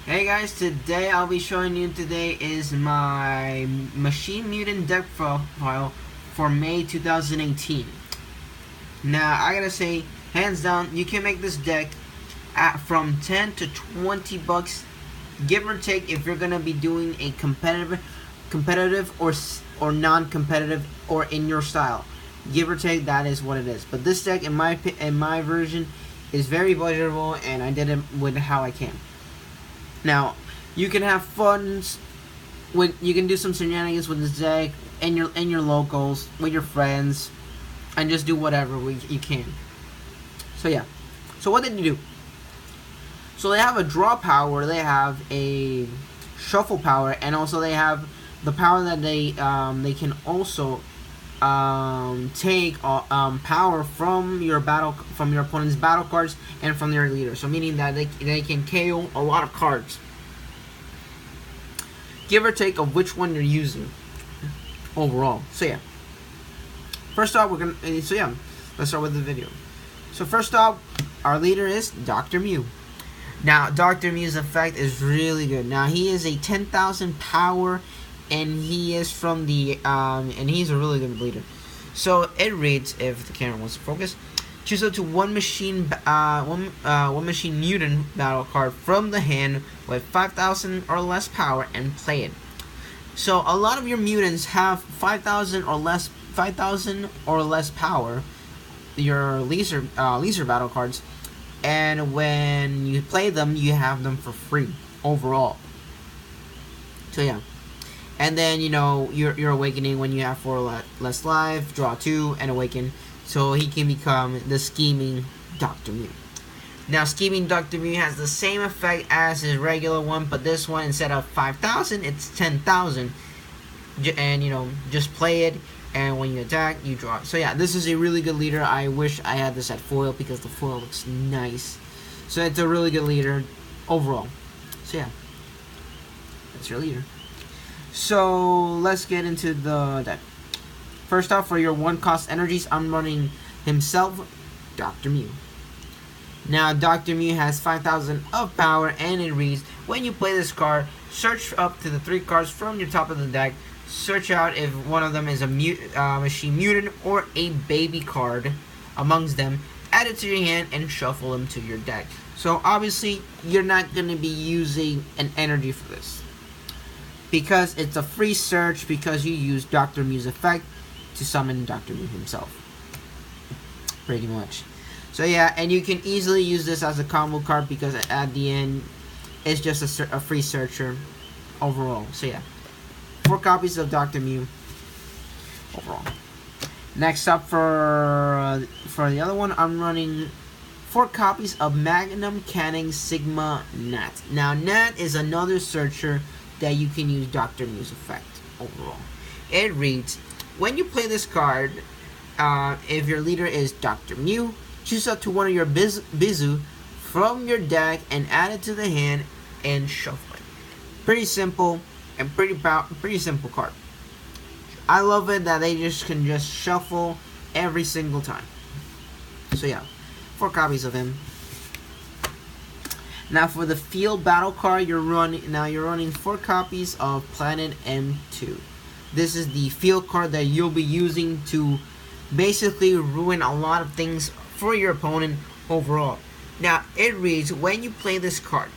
Hey guys, today I'll be showing you is my Machine Mutant deck profile for May 2018. Now I gotta say, hands down, you can make this deck at from 10 to 20 bucks, give or take, if you're gonna be doing a competitive or non-competitive or in your style. Give or take, that is what it is. But this deck, in my version, is very budgetable, and I did it with how I can. Now, you can have fun with you can do some shenanigans with this deck and your locals with your friends, and just do whatever you can. So yeah. So what did you do? So they have a draw power, they have a shuffle power, and also they have the power that they can also take power from your opponent's battle cards and from their leader. So meaning that they can KO a lot of cards, give or take of which one you're using overall. So yeah. First off, let's start with the video. So first off, our leader is Dr.Myuu. Now, Dr.Myuu's effect is really good. Now, he is a 10,000 power, and he is from the and he's a really good leader. So it reads, if the camera wants to focus, choose up to one machine mutant battle card from the hand with 5,000 or less power and play it. So a lot of your mutants have 5,000 or less power, your laser battle cards, and when you play them, you have them for free overall. So yeah. And then, your awakening, when you have 4 less life, draw 2 and awaken. So he can become the scheming Dr.Myuu. Now, scheming Dr.Myuu has the same effect as his regular one, but this one, instead of 5,000, it's 10,000. And, just play it, and when you attack, you draw. So yeah, this is a really good leader. I wish I had this at foil because the foil looks nice. So it's a really good leader overall. So yeah, that's your leader. So let's get into the deck. First off, for your 1-cost energies, I'm running himself, Dr.Myuu. Now, Dr.Myuu has 5,000 of power, and it reads, when you play this card, search up to the 3 cards from your top of the deck. Search out if one of them is a machine mutant or a baby card amongst them. Add it to your hand and shuffle them to your deck. So obviously, you're not going to be using an energy for this, because it's a free search, because you use Dr.Myuu's effect to summon Dr.Myuu himself. Pretty much. So yeah, and you can easily use this as a combo card, because at the end, it's just a free searcher overall. So yeah. 4 copies of Dr.Myuu overall. Next up, for the other one, I'm running 4 copies of Magnum Canning Sigma Nat. Now, Nat is another searcher that you can use Dr.Myuu's effect overall. It reads, when you play this card, if your leader is Dr.Myuu, choose up to one of your Bizu from your deck and add it to the hand and shuffle it. Pretty simple and pretty simple card. I love it that they can just shuffle every single time. So yeah, 4 copies of him. Now for the field battle card, you're running 4 copies of Planet M2. This is the field card that you'll be using to basically ruin a lot of things for your opponent overall. Now it reads, when you play this card,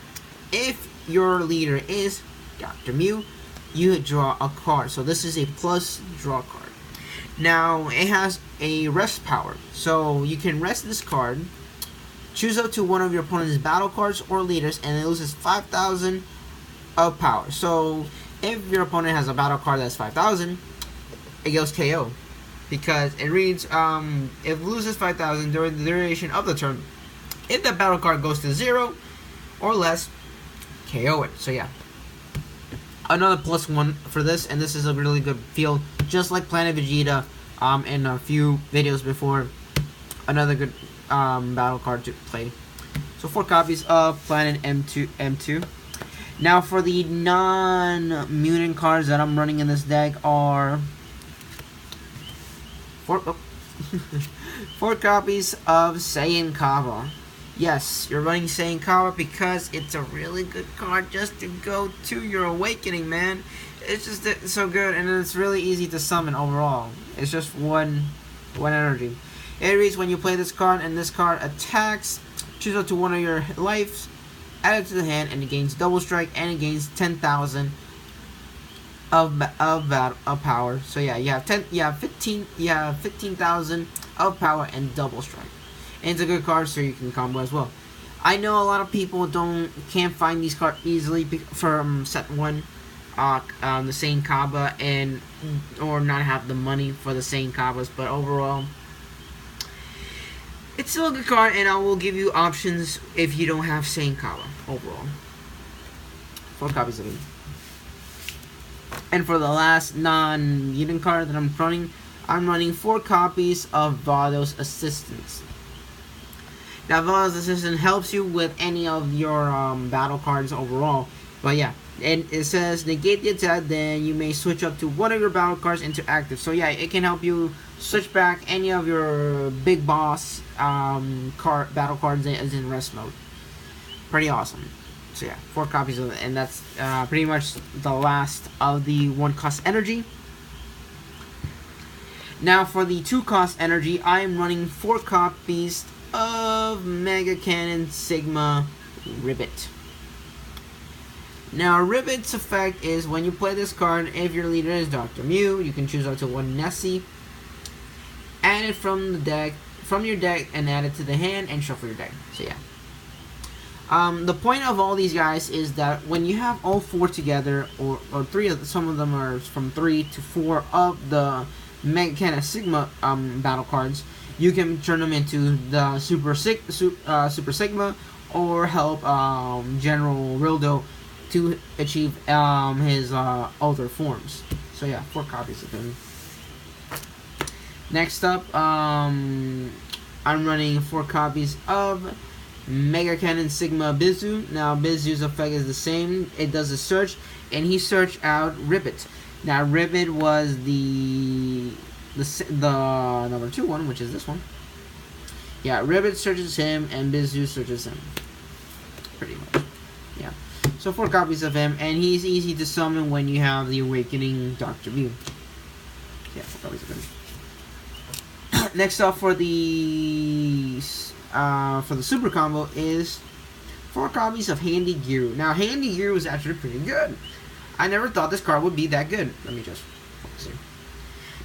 if your leader is Dr.Myuu, you draw a card. So this is a plus draw card. Now it has a rest power, so you can rest this card. Choose up to one of your opponent's battle cards or leaders, and it loses 5,000 of power. So if your opponent has a battle card that's 5,000, it goes KO, because it reads, it loses 5,000 during the duration of the turn. If the battle card goes to 0 or less, KO it. So yeah, another +1 for this, and this is a really good field, just like Planet Vegeta in a few videos before. Another good battle card to play. So 4 copies of Planet M2. Now for the non-mutant cards that I'm running in this deck are 4 copies of Saiyan Kava. Yes, you're running Saiyan Kaba because it's a really good card just to go to your awakening, man. It's just so good, and it's really easy to summon overall. It's just one energy. It reads when you play this card and this card attacks, choose up to one of your lives, add it to the hand, and it gains double strike and it gains 10,000 of power. So yeah, you have 15,000 of power and double strike. And it's a good card, so you can combo as well. I know a lot of people can't find these cards easily from set 1, the same Kaba, or not have the money for the same Kabas, but overall, it's still a good card, and I will give you options if you don't have same Kaba overall. 4 copies of it. And for the last non-mutant card that I'm running 4 copies of Vado's Assistance. Now, Vado's Assistant helps you with any of your battle cards overall. But yeah, and it says negate the attack, then you may switch up to one of your battle cards into active. So yeah, it can help you switch back any of your big boss battle cards as in rest mode. Pretty awesome. So yeah, 4 copies of it, and that's pretty much the last of the 1 cost energy. Now for the 2 cost energy, I am running 4 copies of Mega Cannon Sigma Ribbit. Now Ribbit's effect is when you play this card, if your leader is Dr.Myuu, you can choose up to 1 Nessie, add it from your deck, and add it to the hand and shuffle your deck. So yeah. The point of all these guys is that when you have all 4 together, or 3 of some of them are from 3 to 4 of the Mega Cannon Sigma battle cards, you can turn them into the Super Sigma, or help General Rildo to achieve his other forms. So yeah, 4 copies of him. Next up, I'm running 4 copies of Mega Cannon Sigma Bizu. Now Bizu's effect is the same. It does a search, and he searched out Ribbit. Now Ribbit was the number 2 one, which is this one. Yeah, Ribbit searches him, and Bizu searches him. Pretty much. Yeah. So 4 copies of him, and he's easy to summon when you have the Awakening Dr.Myuu. Yeah, 4 copies of him. Next up for the super combo is 4 copies of Handy Giru. Now Handy Giru is actually pretty good. I never thought this card would be that good. Let me just focus here.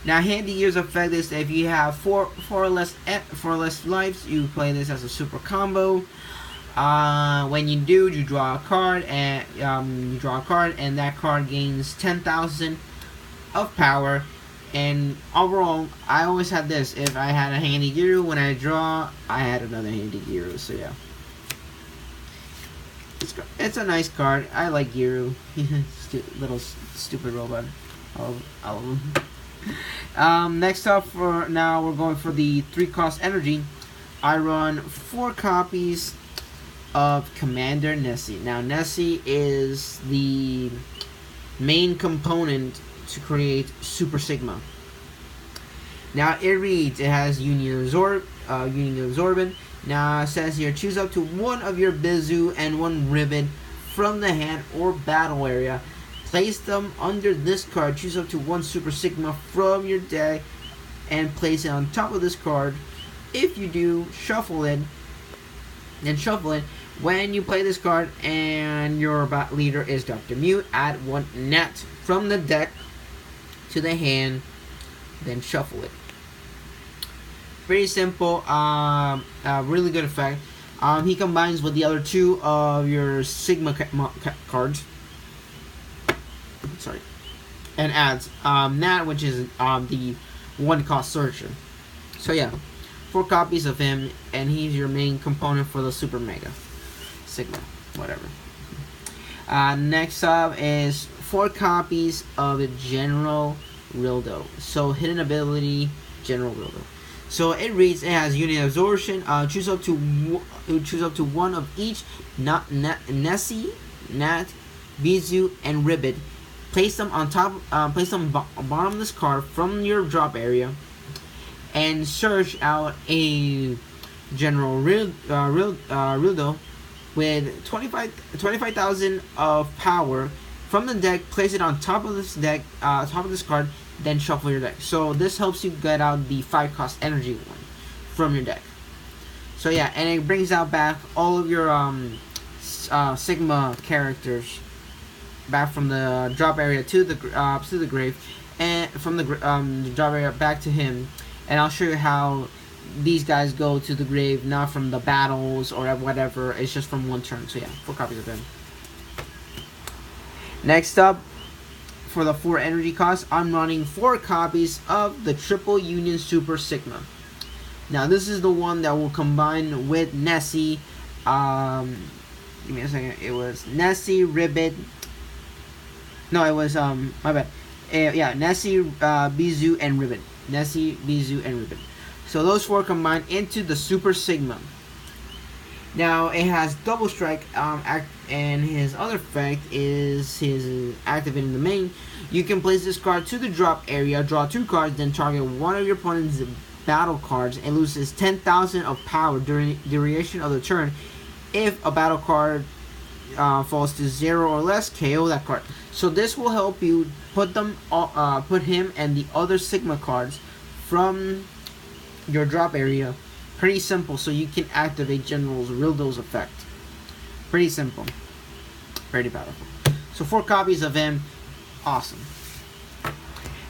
Now Handy Giru's effect is that if you have 4 or less lives, you play this as a super combo. When you do, you draw a card, and that card gains 10,000 of power. And overall, I always had this. If I had a Handy Giru, when I draw, I had another Handy Giru. So yeah, it's a nice card. I like Giru. Little stupid robot. I love him. Next up, now we're going for the 3 cost energy. I run 4 copies of Commander Nessie. Now Nessie is the main component to create Super Sigma. Now it reads, it has Union Absorbent. Now it says here, choose up to 1 of your Bizu and 1 Ribbit from the hand or battle area. Place them under this card. Choose up to 1 Super Sigma from your deck and place it on top of this card. If you do, shuffle it. Then shuffle it. When you play this card and your leader is Dr.Myuu, add 1 net from the deck to the hand, then shuffle it. Pretty simple, really good effect. He combines with the other 2 of your Sigma cards. Sorry. And adds Nat, which is the 1 cost searcher. So yeah, 4 copies of him, and he's your main component for the Super Mega Sigma, whatever. Next up is 4 copies of General Rildo. So hidden ability, General Rildo. So it reads, it has unit absorption. Choose up to 1 of each. Nessie, Nat, Bizu, and Ribbit. Place them on top. Place them bottom of this card from your drop area, and search out a General Rildo with 25,000 of power from the deck. Place it on top of this deck, top of this card, then shuffle your deck. So this helps you get out the 5 cost energy one from your deck. So yeah, and it brings out back all of your Sigma characters back from the drop area to the grave, and from the drop area back to him. And I'll show you how these guys go to the grave, not from the battles or whatever. It's just from one turn. So yeah, 4 copies of him. Next up, for the 4 energy costs, I'm running 4 copies of the Triple Union Super Sigma. Now this is the one that will combine with Nessie. Give me a second. It was Nessie, Ribbit. No, it was my bad. Yeah, Nessie, Bizu, and Ribbit. Nessie, Bizu, and Ribbit. So those 4 combined into the Super Sigma. Now it has double strike, and his other effect is his activating the main. You can place this card to the drop area, draw 2 cards, then target one of your opponent's battle cards and loses 10,000 of power during the duration of the turn. If a battle card falls to 0 or less, KO that card. So this will help you put them, put him and the other Sigma cards from your drop area. Pretty simple, so you can activate General Rildo's effect. Pretty simple, pretty powerful. So 4 copies of him, awesome.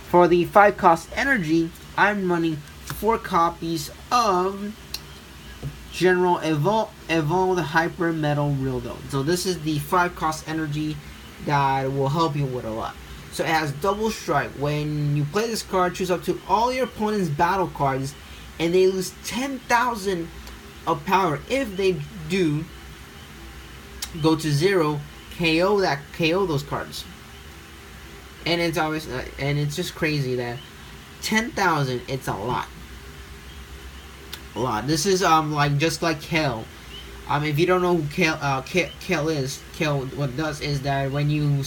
For the 5 cost energy, I'm running 4 copies of General Evolved Hyper Metal Rildo. So this is the 5 cost energy that will help you with a lot. So it has double strike. When you play this card, choose up to all your opponent's battle cards, and they lose 10,000 of power. If they do go to 0, KO those cards. And it's always and it's just crazy that 10,000. It's a lot. A lot. This is like just like Kale. If you don't know who Kale is, Kale what it does is that when you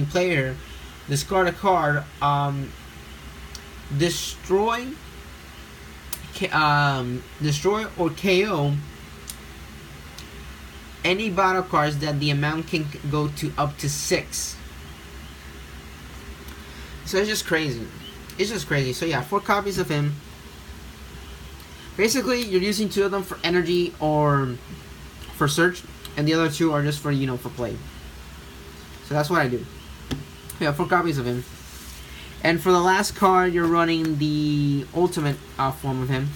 play her, discard a card, destroy or KO any battle cards that the amount can go to up to 6. So it's just crazy. It's just crazy. So yeah, 4 copies of him. Basically, you're using 2 of them for energy or for search, and the other 2 are just for, for play. So that's what I do. Yeah, 4 copies of him. And for the last card, you're running the ultimate form of him,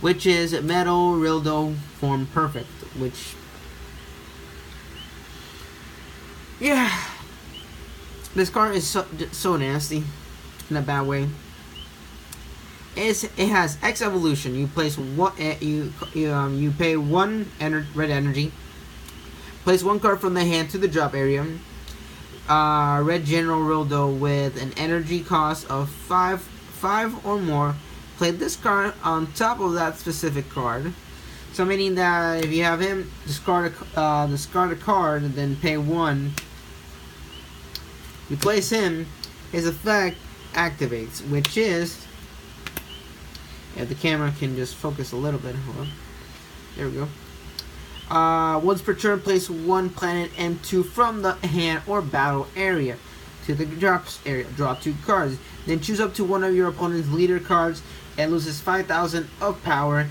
which is Metal Rildo Form Perfect, which, yeah, this card is so nasty in a bad way. It has X evolution. You place one. You pay 1 red energy. Place 1 card from the hand to the drop area. Red General Rildo with an energy cost of 5 or more. Play this card on top of that specific card. So meaning that if you have him, discard a card and then pay 1. You place him, his effect activates, which is, yeah, the camera can just focus a little bit. Hold on. There we go. Once per turn, place 1 planet M2 from the hand or battle area to the drops area. Draw 2 cards. Then choose up to one of your opponent's leader cards and loses 5,000 of power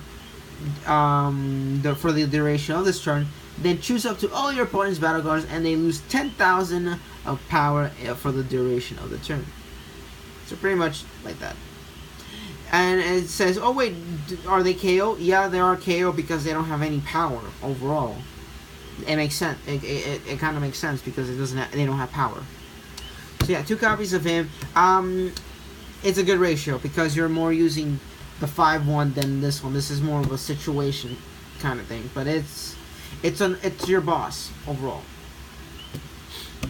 for the duration of this turn. Then choose up to all your opponent's battle cards and they lose 10,000 of power for the duration of the turn. So pretty much like that. And it says, oh wait, are they KO? Yeah, they are KO because they don't have any power overall. It makes sense. It kind of makes sense because they don't have power. So yeah, 2 copies of him. It's a good ratio because you're more using the 5-1 than this one. This is more of a situation kind of thing, but it's your boss overall.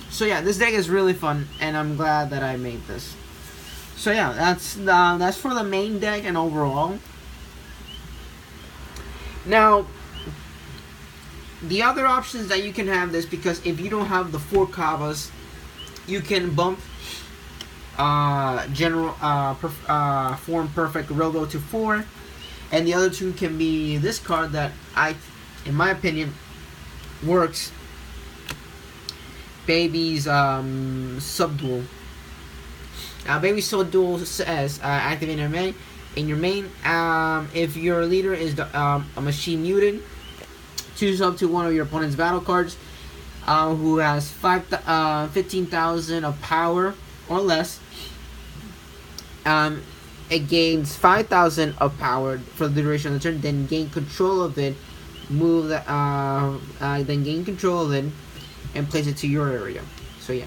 So yeah, this deck is really fun, and I'm glad that I made this. So yeah, that's for the main deck and overall. Now, the other options that you can have this, because if you don't have the 4 Kavas, you can bump Form Perfect Rildo to 4, and the other two can be this card that in my opinion, works. Baby's Subdual. Baby Subdual says activate in your main. If your leader is a machine mutant, choose up to one of your opponent's battle cards who has 15,000 of power or less. It gains 5,000 of power for the duration of the turn. Then gain control of it. Then gain control of it and place it to your area. So yeah,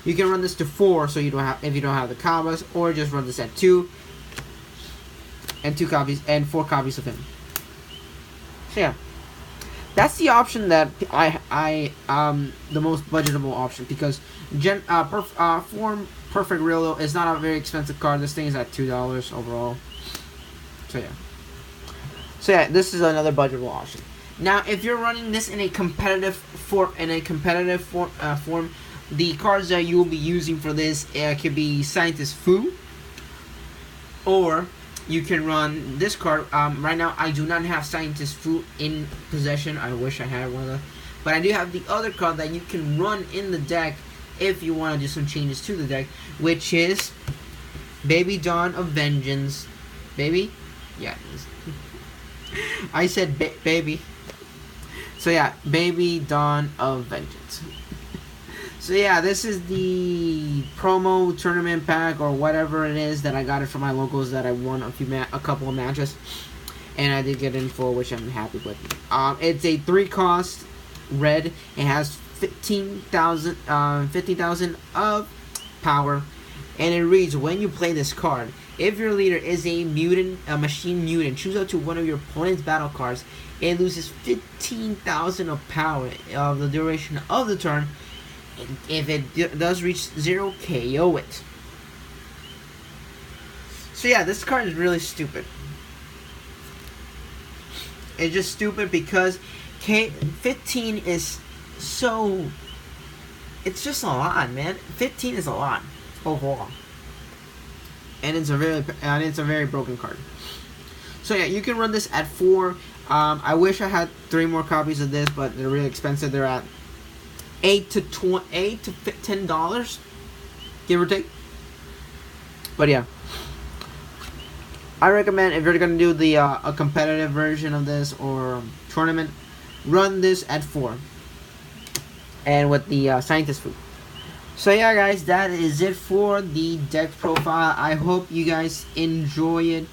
you can run this to 4, so you don't have if you don't have the combos, or just run this at 2 and 2 copies and 4 copies of him. So yeah, that's the option that the most budgetable option, because Form Perfect Real is not a very expensive card. This thing is at $2 overall. So yeah, this is another budgetable option. Now, if you're running this in a competitive form, the cards that you will be using for this could be Scientist Fu, or you can run this card. Right now, I do not have Scientist Fu in possession. I wish I had one of those, but I do have the other card that you can run in the deck if you want to do some changes to the deck, which is Baby Dawn of Vengeance. Baby? Yeah. I said baby. So yeah, Baby Dawn of Vengeance. So yeah, this is the promo tournament pack or whatever it is that I got it from my locals that I won a couple of matches, and I did get in full, which I'm happy with. It's a 3-cost red. It has 50,000 of power, and it reads: when you play this card, if your leader is a machine mutant, choose up to one of your opponent's battle cards. It loses 15,000 of power of the duration of the turn. If it does reach 0, KO it. So yeah, this card is really stupid. It's just stupid because 15 is so... It's just a lot, man. 15 is a lot overall. And it's a very broken card. So yeah, you can run this at 4. I wish I had 3 more copies of this, but they're really expensive. They're at $8 to $10, give or take. But yeah, I recommend if you're gonna do the a competitive version of this or tournament, run this at 4, and with the Scientist Food. So yeah, guys, that is it for the deck profile. I hope you guys enjoy it.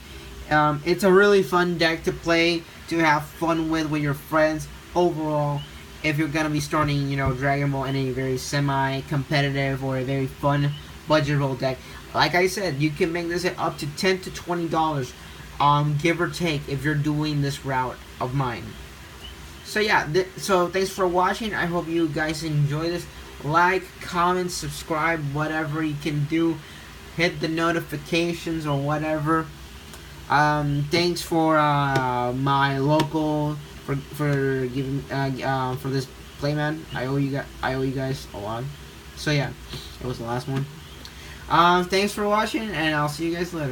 It's a really fun deck to play, to have fun with your friends. Overall, if you're gonna be starting, Dragon Ball in a very semi-competitive or a very fun budget roll deck, like I said, you can make this at up to $10 to $20, give or take, if you're doing this route of mine. So yeah, so thanks for watching. I hope you guys enjoy this. Like, comment, subscribe, whatever you can do. Hit the notifications or whatever. Thanks for my local for giving for this playman. I owe you guys a lot. So yeah, it was the last one. Thanks for watching, and I'll see you guys later.